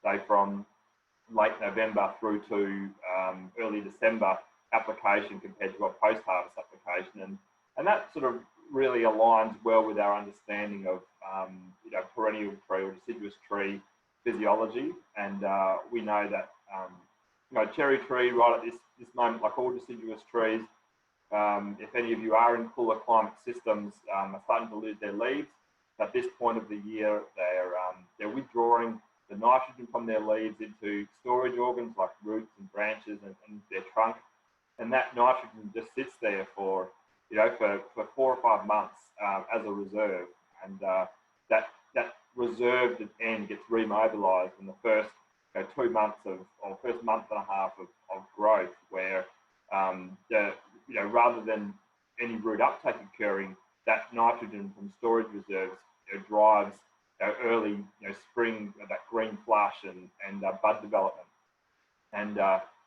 say from late November through to early December application compared to a post-harvest application, and that sort of really aligns well with our understanding of perennial tree or deciduous tree physiology. And we know that cherry tree right at this moment, like all deciduous trees, if any of you are in cooler climate systems, are starting to lose their leaves. At this point of the year, they're withdrawing the nitrogen from their leaves into storage organs like roots and branches and their trunk, and that nitrogen just sits there for 4 or 5 months as a reserve, and that reserved end gets remobilized in the first 2 months or first month and a half of growth, where rather than any root uptake occurring, that nitrogen from storage reserves drives early spring, that green flush and bud development. And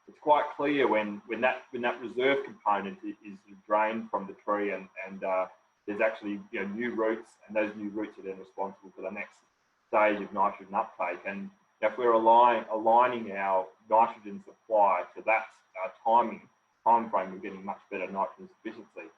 it's quite clear when that reserve component is drained from the tree and there's actually new roots, and those new roots are then responsible for the next stage of nitrogen uptake. And if we're aligning our nitrogen supply to that time frame, we're getting much better nitrogen sufficiency.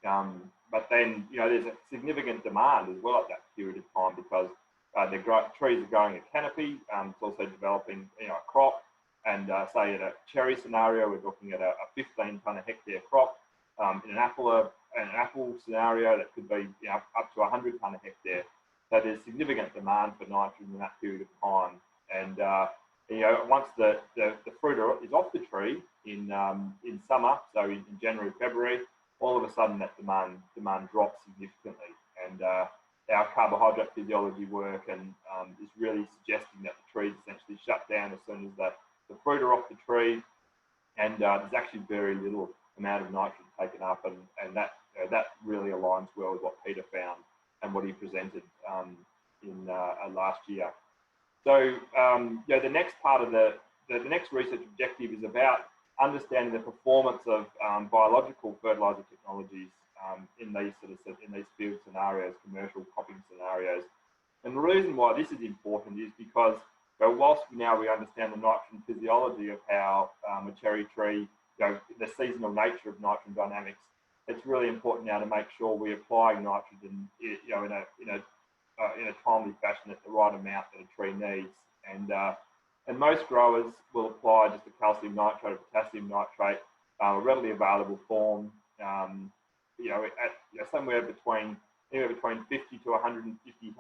But then there's a significant demand as well at that period of time, because the trees are growing a canopy. It's also developing a crop. And say in a cherry scenario, we're looking at a 15 tonne a hectare crop. In an apple scenario, that could be up to 100 tonne a hectare. So there's significant demand for nitrogen in that period of time. And once the fruit is off the tree in summer, so in January, February, all of a sudden that demand drops significantly. And our carbohydrate physiology work and is really suggesting that the trees essentially shut down as soon as the fruit are off the tree, and there's actually very little amount of nitrogen taken up, and that really aligns well with what Peter found and what he presented in last year. So the next part of the next research objective is about understanding the performance of biological fertilizer technologies in these field scenarios, commercial cropping scenarios. And the reason why this is important is because whilst now we understand the nitrogen physiology of how a cherry tree, the seasonal nature of nitrogen dynamics, it's really important now to make sure we're applying nitrogen, in a timely fashion at the right amount that a tree needs. And most growers will apply just a calcium nitrate or potassium nitrate, a readily available form, somewhere between 50 to 150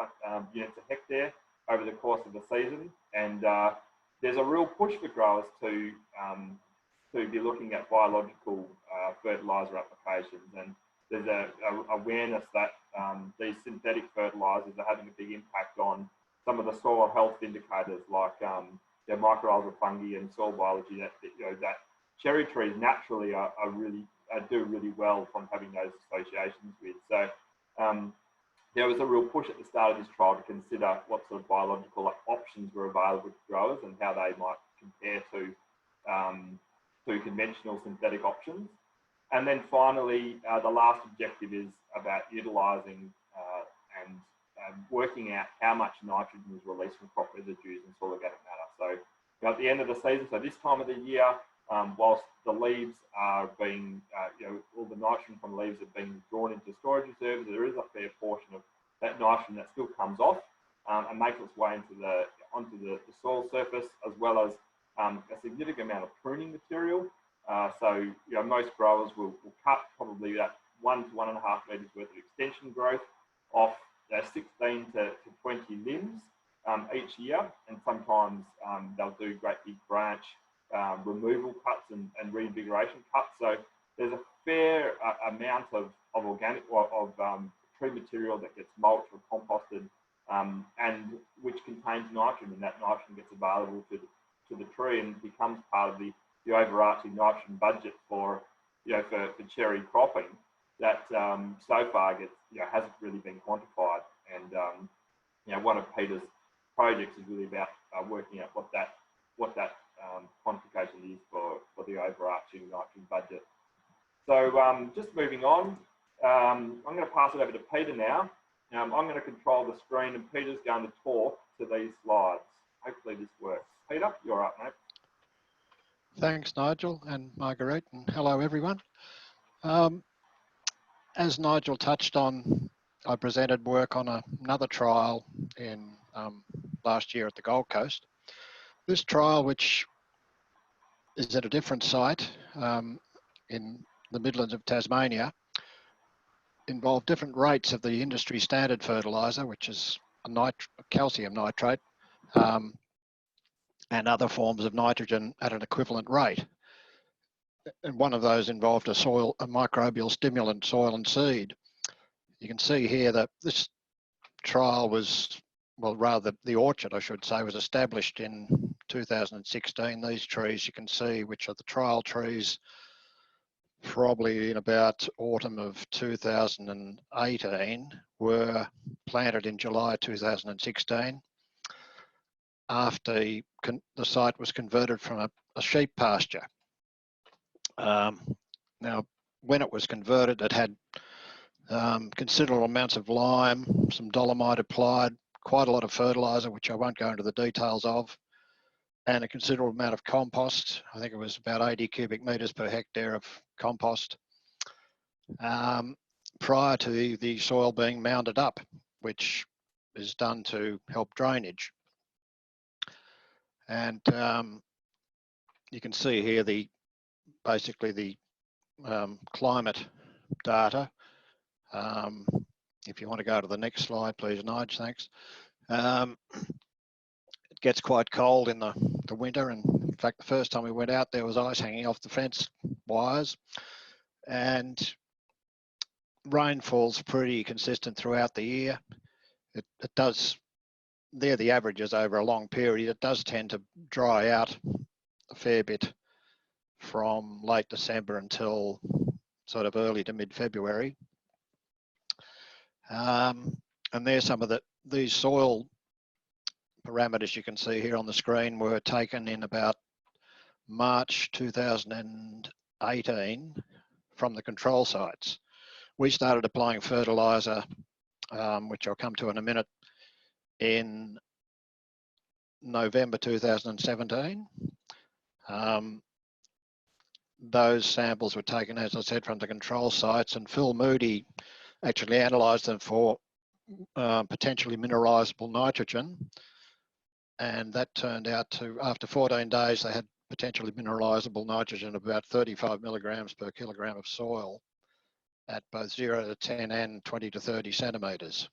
units a hectare over the course of the season. And there's a real push for growers to be looking at biological fertilizer applications, and there's a awareness that these synthetic fertilizers are having a big impact on some of the soil health indicators like microalgal fungi and soil biology that cherry trees naturally do really well from having those associations with. So there was a real push at the start of this trial to consider what sort of biological options were available to growers and how they might compare to conventional synthetic options. And then finally, the last objective is about utilising and working out how much nitrogen is released from crop residues and soil organic matter. So at the end of the season, so this time of the year, whilst the leaves are being, all the nitrogen from leaves are being drawn into storage reserves, there is a fair portion of that nitrogen that still comes off and makes its way onto the soil surface, as well as a significant amount of pruning material. So most growers will cut probably that 1 to 1.5 metres worth of extension growth off 16 to 20 limbs each year, and sometimes they'll do great big branch removal cuts and reinvigoration cuts. So there's a fair amount of organic tree material that gets mulched or composted, and which contains nitrogen, and that nitrogen gets available to the tree and becomes part of the overarching nitrogen budget for cherry cropping that so far hasn't really been quantified. And one of Peter's projects is really about working out what that quantification is for the overarching nitrogen budget. So just moving on, I'm going to pass it over to Peter now. I'm going to control the screen, and Peter's going to talk to these slides. Hopefully hopefully this works. Peter, you're up, mate. Thanks, Nigel and Marguerite, and hello, everyone. As Nigel touched on, I presented work on another trial in last year at the Gold Coast. This trial, which is at a different site in the Midlands of Tasmania, involved different rates of the industry standard fertiliser, which is a calcium nitrate, and other forms of nitrogen at an equivalent rate. And one of those involved a microbial stimulant, soil and seed. You can see here that this trial was, well, rather the orchard, I should say, was established in 2016. These trees you can see, which are the trial trees, probably in about autumn of 2018, were planted in July 2016 after the site was converted from a sheep pasture. Now, when it was converted, it had considerable amounts of lime, some dolomite applied, quite a lot of fertiliser, which I won't go into the details of, and a considerable amount of compost. I think it was about 80 cubic metres per hectare of compost prior to the soil being mounded up, which is done to help drainage. And you can see here basically the climate data. If you want to go to the next slide, please, Nige, thanks. It gets quite cold in the winter, and in fact, the first time we went out, there was ice hanging off the fence wires, and rainfall's pretty consistent throughout the year. It does, they're the averages over a long period. It does tend to dry out a fair bit from late December until sort of early to mid-February. And there's some of these soil parameters you can see here on the screen were taken in about March 2018 from the control sites. We started applying fertiliser, which I'll come to in a minute, in November 2017. Those samples were taken, as I said, from the control sites, and Phil Moody actually analysed them for potentially mineralisable nitrogen, and that turned out to, after 14 days, they had potentially mineralisable nitrogen of about 35 milligrams per kilogram of soil at both 0 to 10 and 20 to 30 centimetres.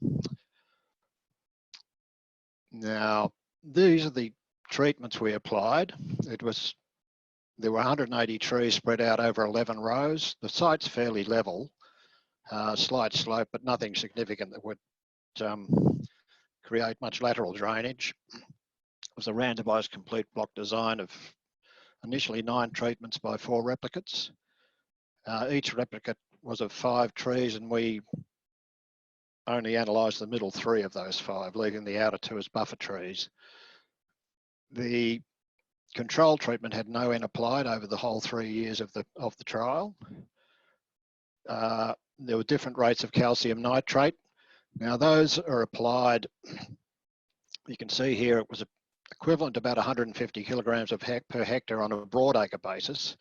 Now, these are the treatments we applied. There were 180 trees spread out over 11 rows. The site's fairly level, slight slope, but nothing significant that would create much lateral drainage. It was a randomised complete block design of initially 9 treatments by 4 replicates. Each replicate was of 5 trees, and we only analysed the middle 3 of those 5, leaving the outer 2 as buffer trees. The control treatment had no N applied over the whole 3 years of the trial. There were different rates of calcium nitrate. Now those are applied, you can see here it was equivalent to about 150 kilograms per hectare on a broadacre basis,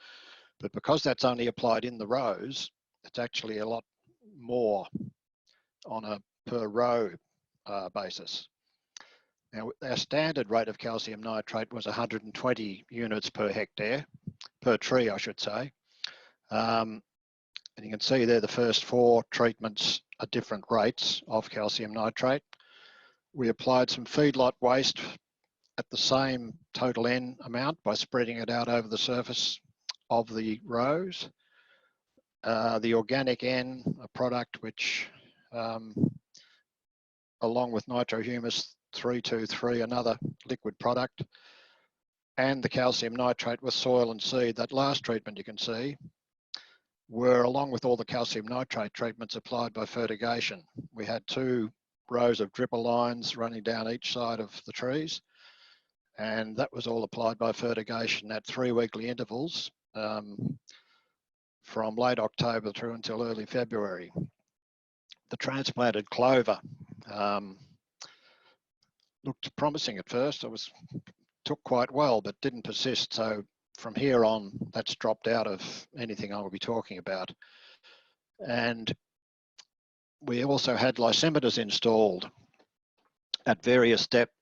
but because that's only applied in the rows, it's actually a lot more on a per row basis. Now, our standard rate of calcium nitrate was 120 units per hectare, per tree, I should say. And you can see there the first 4 treatments are different rates of calcium nitrate. We applied some feedlot waste at the same total N amount by spreading it out over the surface of the rows. The organic N, a product which, along with nitrohumus 323, another liquid product, and the calcium nitrate with soil and seed, that last treatment you can see, were, along with all the calcium nitrate treatments, applied by fertigation. We had 2 rows of dripper lines running down each side of the trees, and that was all applied by fertigation at 3 weekly intervals from late October through until early February. The transplanted clover looked promising at first. I was took quite well, but didn't persist. So from here on, that's dropped out of anything I will be talking about. And we also had lysimeters installed at various depth,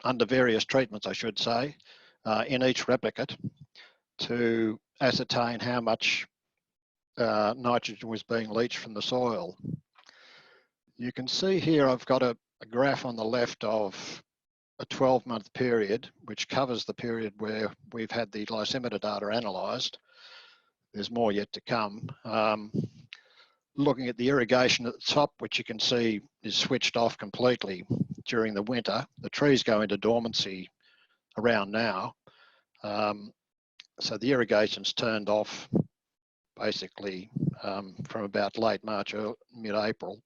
under various treatments, I should say, in each replicate to ascertain how much nitrogen was being leached from the soil. You can see here I've got a graph on the left of a 12-month period, which covers the period where we've had the lysimeter data analysed. There's more yet to come. Looking at the irrigation at the top, which you can see is switched off completely during the winter. The trees go into dormancy around now. So the irrigation's turned off basically from about late March or mid-April.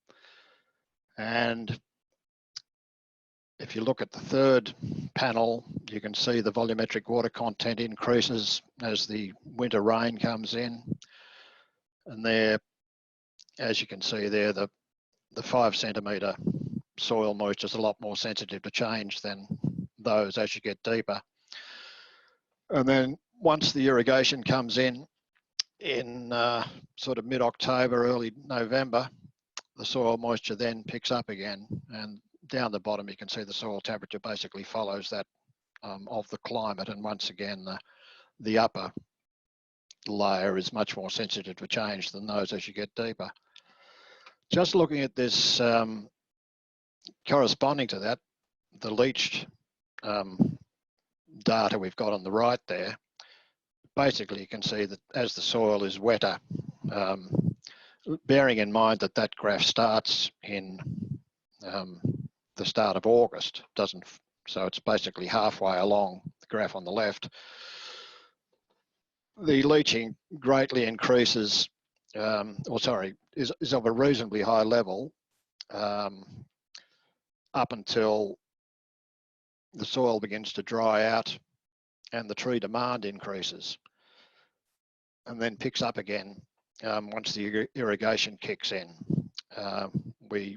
And if you look at the third panel, you can see the volumetric water content increases as the winter rain comes in. And there, as you can see there, the 5 centimetre soil moisture is a lot more sensitive to change than those as you get deeper. And then once the irrigation comes in sort of mid-October, early November, the soil moisture then picks up again. And down the bottom, you can see the soil temperature basically follows that of the climate. And once again, the upper layer is much more sensitive to change than those as you get deeper. Just looking at this, corresponding to that, the leached data we've got on the right there, basically you can see that as the soil is wetter, bearing in mind that that graph starts in the start of August, so it's basically halfway along the graph on the left. The leaching greatly increases, is of a reasonably high level up until the soil begins to dry out and the tree demand increases, and then picks up again once the irrigation kicks in. We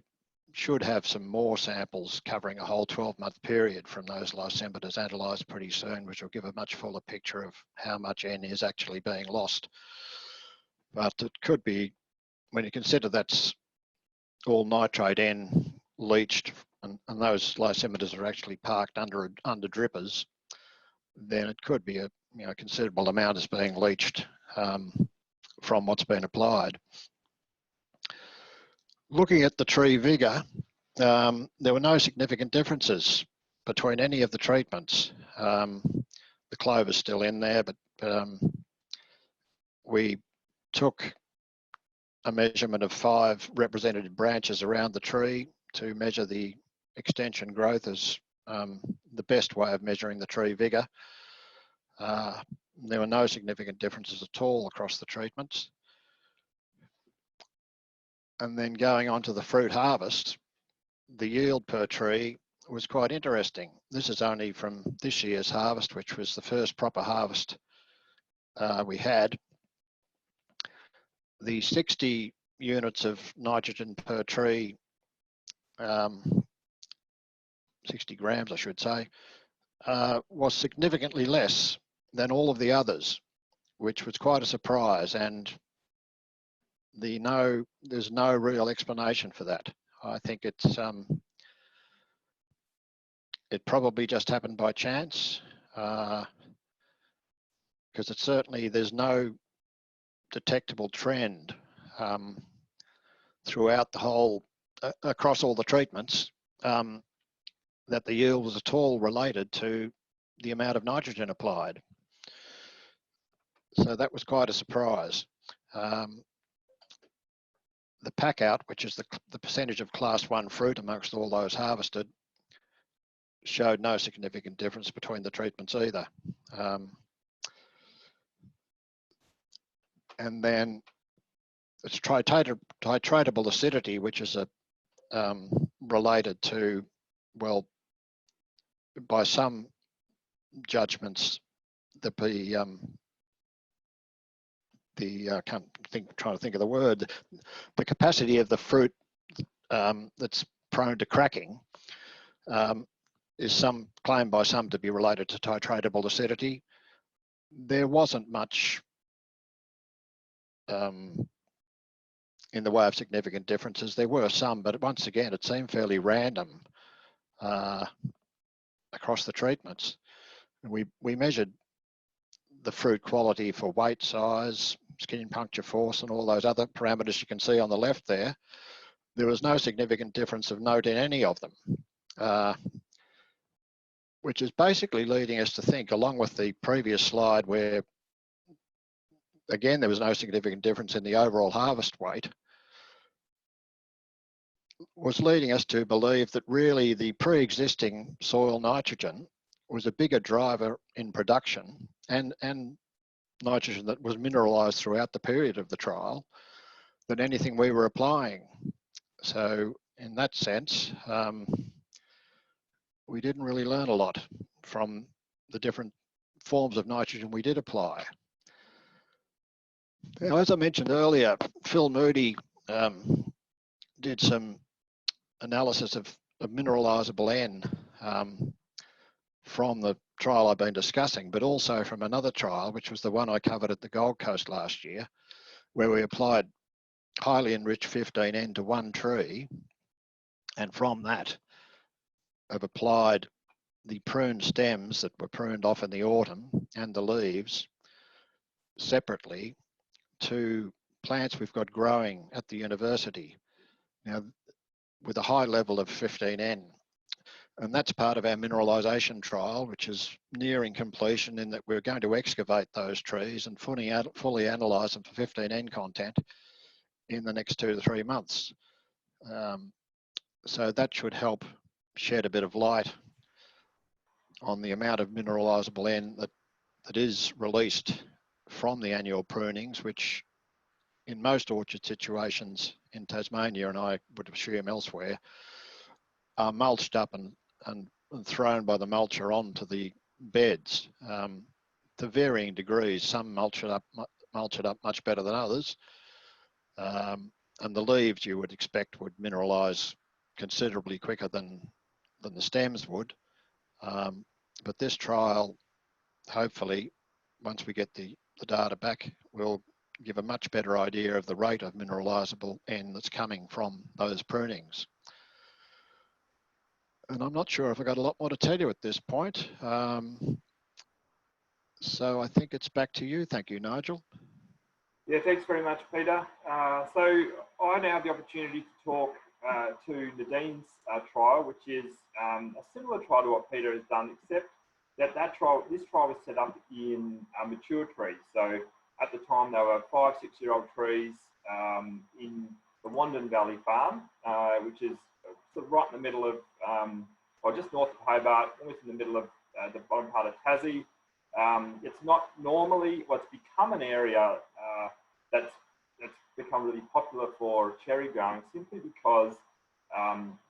should have some more samples covering a whole 12-month period from those lysimeters analysed pretty soon, which will give a much fuller picture of how much N is actually being lost. But it could be, when you consider that's all nitrate N leached, and those lysimeters are actually parked under drippers, then it could be a considerable amount is being leached from what's been applied. Looking at the tree vigour, there were no significant differences between any of the treatments. The clover's still in there, but we took a measurement of 5 representative branches around the tree to measure the extension growth as the best way of measuring the tree vigour. There were no significant differences at all across the treatments. And then going on to the fruit harvest, the yield per tree was quite interesting. This is only from this year's harvest, which was the first proper harvest we had. The 60 units of nitrogen per tree, 60 grams I should say, was significantly less than all of the others, which was quite a surprise, and there's no real explanation for that. I think it probably just happened by chance, because there's no detectable trend throughout the whole, across all the treatments, that the yield was at all related to the amount of nitrogen applied. So that was quite a surprise. The pack out, which is the percentage of class 1 fruit amongst all those harvested, showed no significant difference between the treatments either. And then it's titratable acidity, which is related to, well, by some judgments, trying to think of the word, the capacity of the fruit that's prone to cracking is claimed by some to be related to titratable acidity. There wasn't much in the way of significant differences. There were some, but once again, it seemed fairly random across the treatments. And we measured the fruit quality for weight, size, skin puncture force, and all those other parameters you can see on the left there. There was no significant difference of note in any of them, which is basically leading us to think, along with the previous slide where, again, there was no significant difference in the overall harvest weight, was leading us to believe that really the pre-existing soil nitrogen was a bigger driver in production and nitrogen that was mineralised throughout the period of the trial than anything we were applying. So in that sense, we didn't really learn a lot from the different forms of nitrogen we did apply. Now, as I mentioned earlier, Phil Moody did some analysis of mineralisable N from the trial I've been discussing, but also from another trial, which was the one I covered at the Gold Coast last year, where we applied highly enriched 15N to one tree, and from that have applied the pruned stems that were pruned off in the autumn and the leaves separately to plants we've got growing at the university. Now, with a high level of 15N. And that's part of our mineralisation trial, which is nearing completion, in that we're going to excavate those trees and fully analyse them for 15N content in the next 2 to 3 months. So that should help shed a bit of light on the amount of mineralisable N that is released from the annual prunings, which in most orchard situations in Tasmania, and I would assume elsewhere, are mulched up and thrown by the mulcher onto the beds to varying degrees. Some mulch it up much better than others, and the leaves you would expect would mineralise considerably quicker than the stems would. But this trial, hopefully, once we get the data back, will give a much better idea of the rate of mineralisable N that's coming from those prunings. And I'm not sure if I've got a lot more to tell you at this point. So I think it's back to you. Thank you, Nigel. Yeah, thanks very much, Peter. So I now have the opportunity to talk to Nadine's trial, which is a similar trial to what Peter has done, except that this trial was set up in mature trees. So at the time, they were 5-6 year old trees in the Wandin Valley farm, which is sort of right in the middle of, or just north of Hobart, almost in the middle of the bottom part of Tassie. It's not normally, well, it's become an area that's become really popular for cherry growing, simply because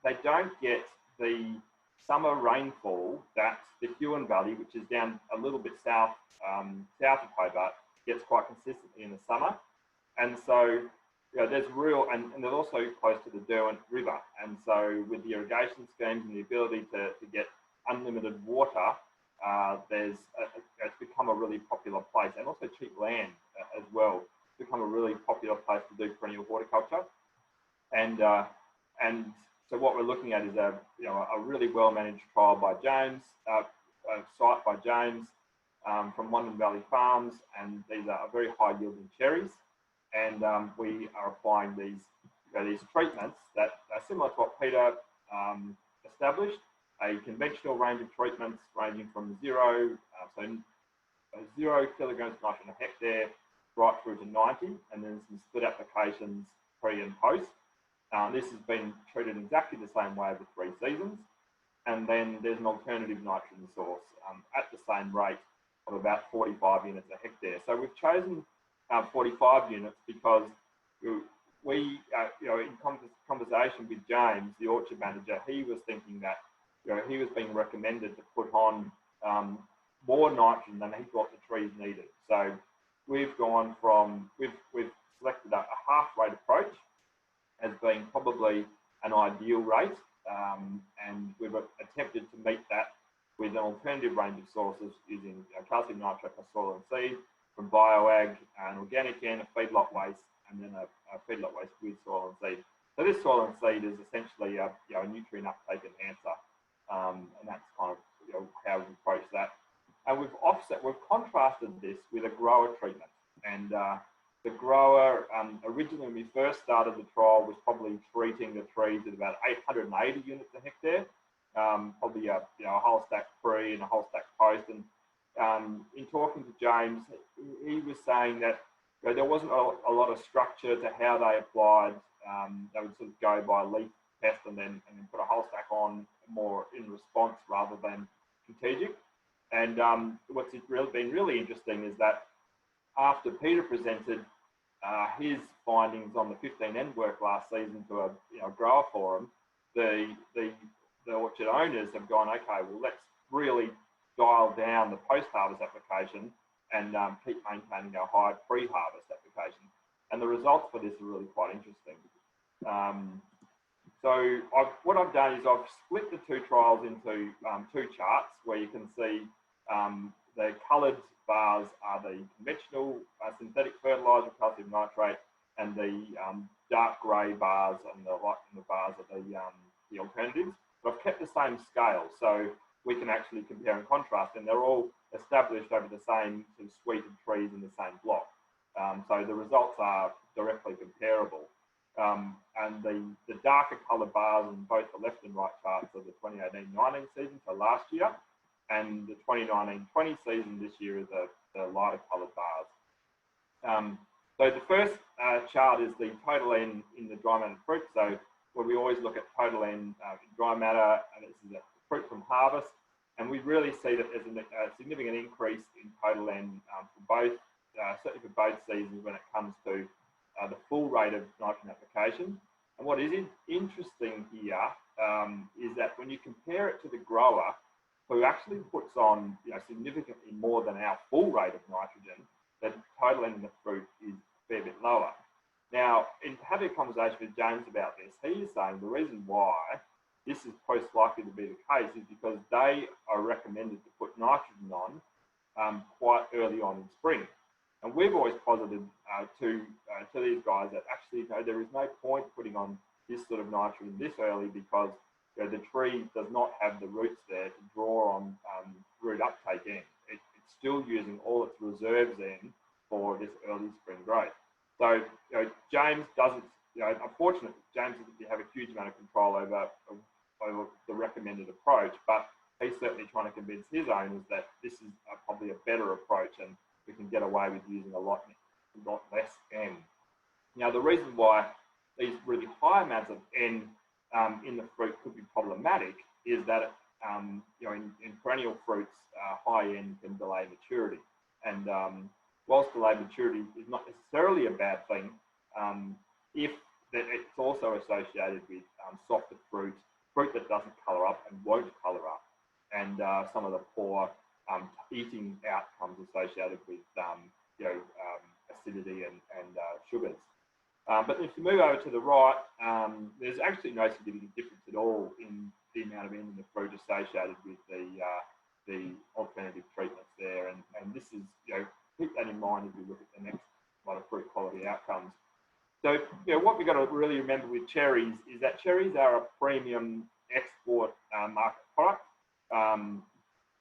they don't get the summer rainfall that the Quin Valley, which is down a little bit south of Hobart, gets quite consistently in the summer. And so, you know, there's real, and they're also close to the Derwent River. And so with the irrigation schemes and the ability to get unlimited water, it's become a really popular place, and also cheap land as well. It's become a really popular place to do perennial horticulture. And so what we're looking at is a really well managed trial by James, a site by James from Wandin Valley Farms, and these are very high yielding cherries. And we are applying these treatments that are similar to what Peter established. A conventional range of treatments ranging from 0 kilograms of nitrogen a hectare right through to 90, and then some split applications pre and post. This has been treated exactly the same way over 3 seasons. And then there's an alternative nitrogen source at the same rate of about 45 units a hectare. So we've chosen 45 units because we in conversation with James, the orchard manager, he was thinking that he was being recommended to put on more nitrogen than he thought the trees needed. So we've gone from, we've selected a half rate approach as being probably an ideal rate. and we've attempted to meet that with an alternative range of sources using calcium nitrate for soil and seed, from bioag, an organic N, a feedlot waste, and then a feedlot waste with soil and seed. So this soil and seed is essentially a nutrient uptake enhancer, and that's kind of how we approach that. And we've contrasted this with a grower treatment. And the grower, originally when we first started the trial, was probably treating the trees at about 880 units a hectare, probably a whole stack pre and a whole stack post. And in talking to James, he was saying that there wasn't a lot of structure to how they applied. They would sort of go by leaf test and then put a whole stack on more in response rather than strategic. And what's been really interesting is that after Peter presented his findings on the 15N work last season to a grower forum, the orchard owners have gone, okay, well, let's really dial down the post-harvest application and keep maintaining our high pre-harvest application. And the results for this are really quite interesting. So what I've done is I've split the two trials into two charts where you can see the coloured bars are the conventional synthetic fertilizer, calcium nitrate, and the dark grey bars and the bars are the alternatives. But I've kept the same scale, so we can actually compare and contrast, and they're all established over the same sort of suite of trees in the same block. So the results are directly comparable. And the darker coloured bars on both the left and right charts are the 2018-19 season, so last year, and the 2019-20 season this year is the lighter coloured bars. So the first chart is the total N in the dry matter fruit. So where we always look at total N in dry matter, and this is fruit from harvest, and we really see that there's a significant increase in total N for both, certainly for both seasons when it comes to the full rate of nitrogen application. And what is interesting here is that when you compare it to the grower, who actually puts on significantly more than our full rate of nitrogen, the total N in the fruit is a fair bit lower. Now, in having a conversation with James about this, he is saying the reason why this is most likely to be the case is because they are recommended to put nitrogen on quite early on in spring. And we've always posited to these guys that actually there is no point putting on this sort of nitrogen this early because the tree does not have the roots there to draw on root uptake in. It's still using all its reserves in for this early spring growth. So James doesn't, unfortunately, James doesn't have a huge amount of control over the recommended approach, but he's certainly trying to convince his owners that this is probably a better approach and we can get away with using a lot less N. Now, the reason why these really high amounts of N in the fruit could be problematic is that in perennial fruits, high N can delay maturity. And whilst delayed maturity is not necessarily a bad thing, if it's also associated with softer fruit that doesn't colour up and won't colour up, and some of the poor eating outcomes associated with acidity and sugars. But if you move over to the right, there's actually no significant difference at all in the amount of N in the fruit associated with the alternative treatments there. And this is, keep that in mind as we look at the next lot of fruit quality outcomes. So, what we've got to really remember with cherries is that cherries are a premium export market product.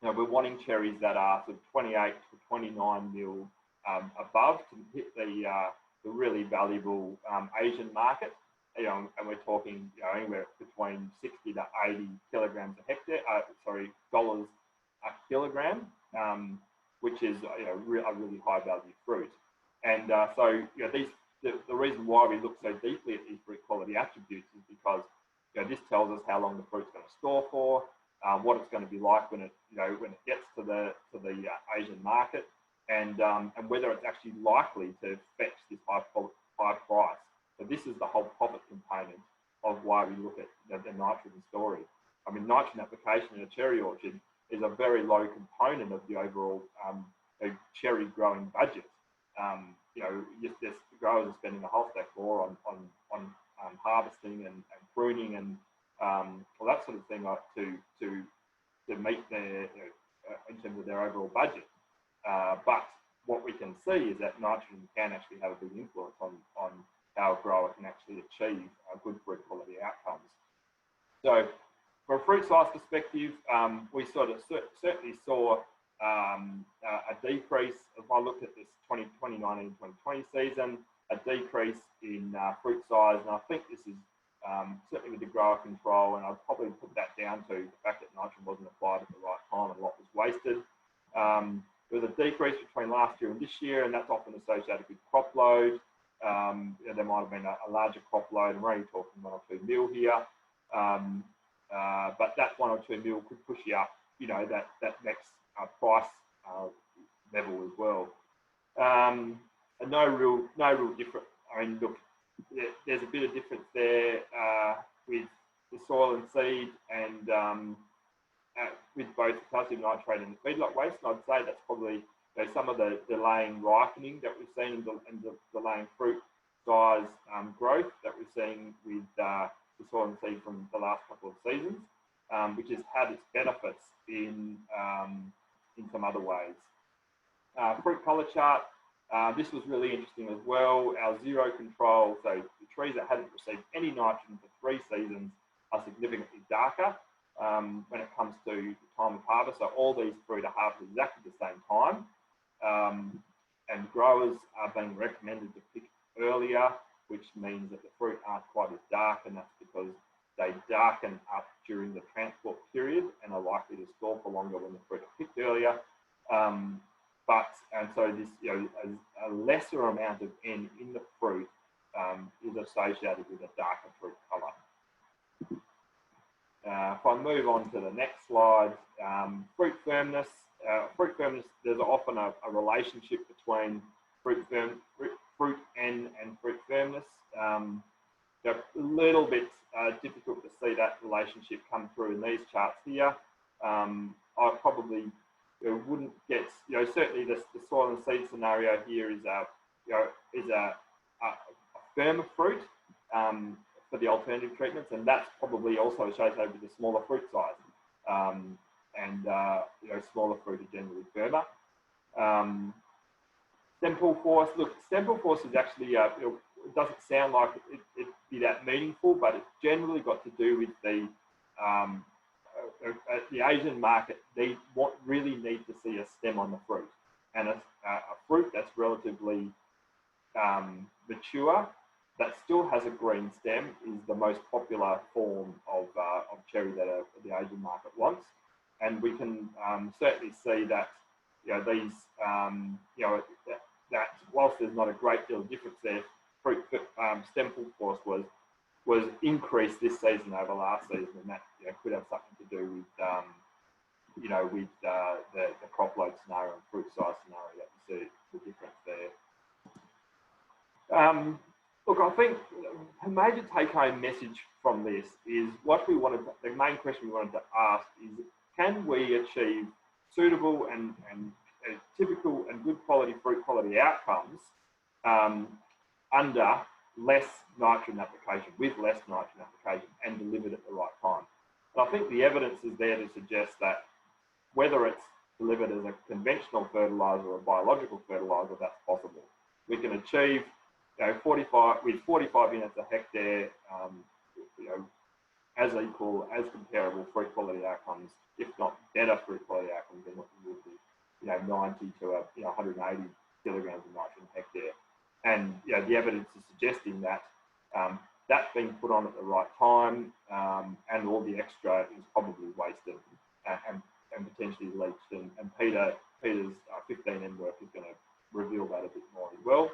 We're wanting cherries that are sort of 28 to 29 mil above to hit the really valuable Asian market. And we're talking anywhere between 60 to 80 kilograms a hectare. Dollars a kilogram, which is a really high value fruit. And so the reason why we look so deeply at these fruit quality attributes is because this tells us how long the fruit's going to store for, what it's going to be like when it gets to the Asian market, and whether it's actually likely to fetch this high price. So this is the whole profit component of why we look at the nitrogen story. I mean, nitrogen application in a cherry orchard is a very low component of the overall cherry growing budget. This growers are spending a whole stack more on harvesting and pruning and or that sort of thing, like to meet their in terms of their overall budget. But what we can see is that nitrogen can actually have a big influence on how a grower can actually achieve good fruit quality outcomes. So from a fruit size perspective, we sort of certainly saw a decrease. If I look at this 2019-2020 season, a decrease in fruit size, and I think this is certainly with the grower control, and I'd probably put that down to the fact that nitrogen wasn't applied at the right time and a lot was wasted. There was a decrease between last year and this year, and that's often associated with crop load. There might have been a larger crop load, and we're only talking 1 or 2 mil here. But that 1 or 2 mil could push you up, that next price level as well. And no real difference. I mean, look, there's a bit of difference there with the soil and seed, and with both calcium nitrate and the feedlot waste. And I'd say that's probably some of the delaying ripening that we've seen and the delaying fruit size growth that we're seeing with the soil and seed from the last couple of seasons, which has had its benefits in some other ways. Fruit colour chart. This was really interesting as well. Our zero control, so the trees that hadn't received any nitrogen for 3 seasons are significantly darker when it comes to the time of harvest. So all these fruit are harvested exactly the same time, and growers are being recommended to pick earlier, which means that the fruit aren't quite as dark, and that's because they darken up during the transport period and are likely to store for longer when the fruit are picked earlier. And so this, a lesser amount of N in the fruit is associated with a darker fruit colour. If I move on to the next slide, fruit firmness. Fruit firmness, there's often a relationship between fruit N and fruit firmness. A little bit difficult to see that relationship come through in these charts here. I probably wouldn't get, certainly the soil and seed scenario here is a firmer fruit for the alternative treatments, and that's probably also associated with the smaller fruit size. Smaller fruit are generally firmer. Stem pull force. Look, stem pull force is actually, it doesn't sound like it'd be that meaningful, but it's generally got to do with the Asian market. They really need to see a stem on the fruit, and a fruit that's relatively mature that still has a green stem is the most popular form of cherry that the Asian market wants. And we can certainly see that these that whilst there's not a great deal of difference there, fruit stem pull force was increased this season over last season, and that could have something to do with the crop load scenario and fruit size scenario that we see the difference there. Look, I think a major take-home message from this is the main question we wanted to ask is, can we achieve suitable and typical and good quality fruit quality outcomes under less nitrogen application, with less nitrogen application, and delivered at the right time? And I think the evidence is there to suggest that whether it's delivered as a conventional fertilizer or a biological fertilizer, that's possible. We can achieve 45 units a hectare, as comparable fruit quality outcomes, if not better fruit quality outcomes than what you would be, 90 to 180 kilograms of nitrogen a hectare. And the evidence is suggesting that that's being put on at the right time, and all the extra is probably wasted and potentially leached. And Peter's 15N work is going to reveal that a bit more as well.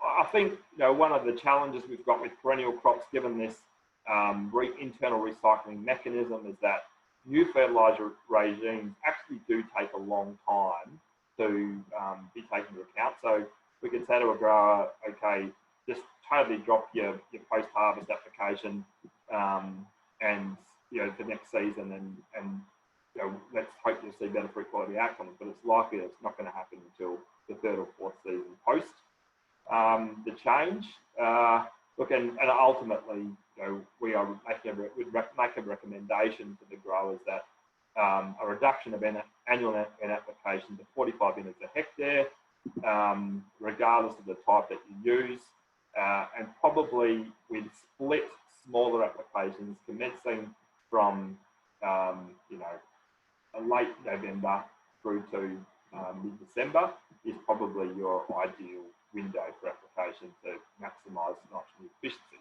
I think one of the challenges we've got with perennial crops, given this internal recycling mechanism, is that new fertilizer regimes actually do take a long time to be taken into account. So we can say to a grower, okay, just totally drop your post-harvest application, and for next season, and let's hope you'll see better fruit quality outcomes. But it's likely that it's not going to happen until the 3rd or 4th season post the change. Look, and ultimately, we are we'd make a recommendation to the growers that a reduction of annual N application to 45 units a hectare, regardless of the type that you use, and probably with split smaller applications commencing from late November through to mid-December is probably your ideal window for application to maximise nitrogen efficiency.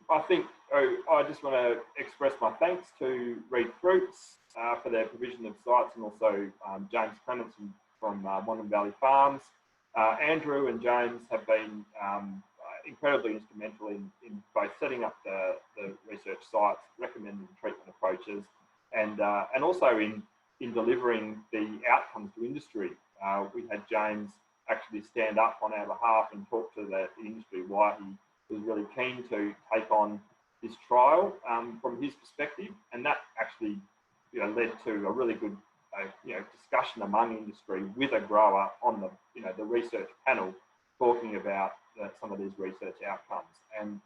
I think I just want to express my thanks to Reid Fruits for their provision of sites, and also James Clements from Wandin Valley Farms. Andrew and James have been incredibly instrumental in both setting up the research sites, recommending treatment approaches, and also in delivering the outcomes to industry. We had James actually stand up on our behalf and talk to the industry why he was really keen to take on this trial from his perspective, and that actually led to a really good discussion among industry with a grower on the research panel talking about some of these research outcomes. And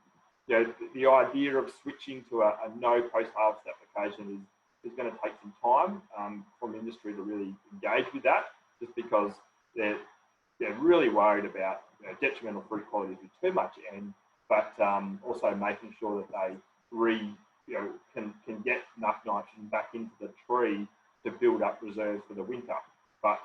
the idea of switching to a no post-harvest application is going to take some time from industry to really engage with that, just because they're really worried about detrimental fruit quality with too much N, but also making sure that they can get enough nitrogen back into the tree to build up reserves for the winter. But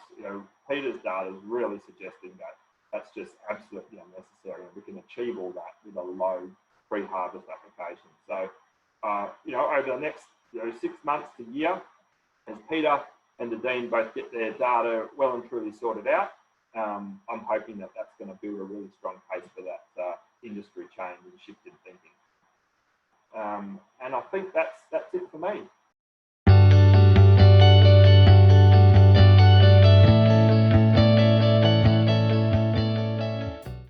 Peter's data is really suggesting that that's just absolutely unnecessary, and we can achieve all that with a low pre-harvest application. So over the next 6 months to year, as Peter and the Dean both get their data well and truly sorted out, I'm hoping that that's going to build a really strong case for that industry change and shift in thinking. And I think that's it for me.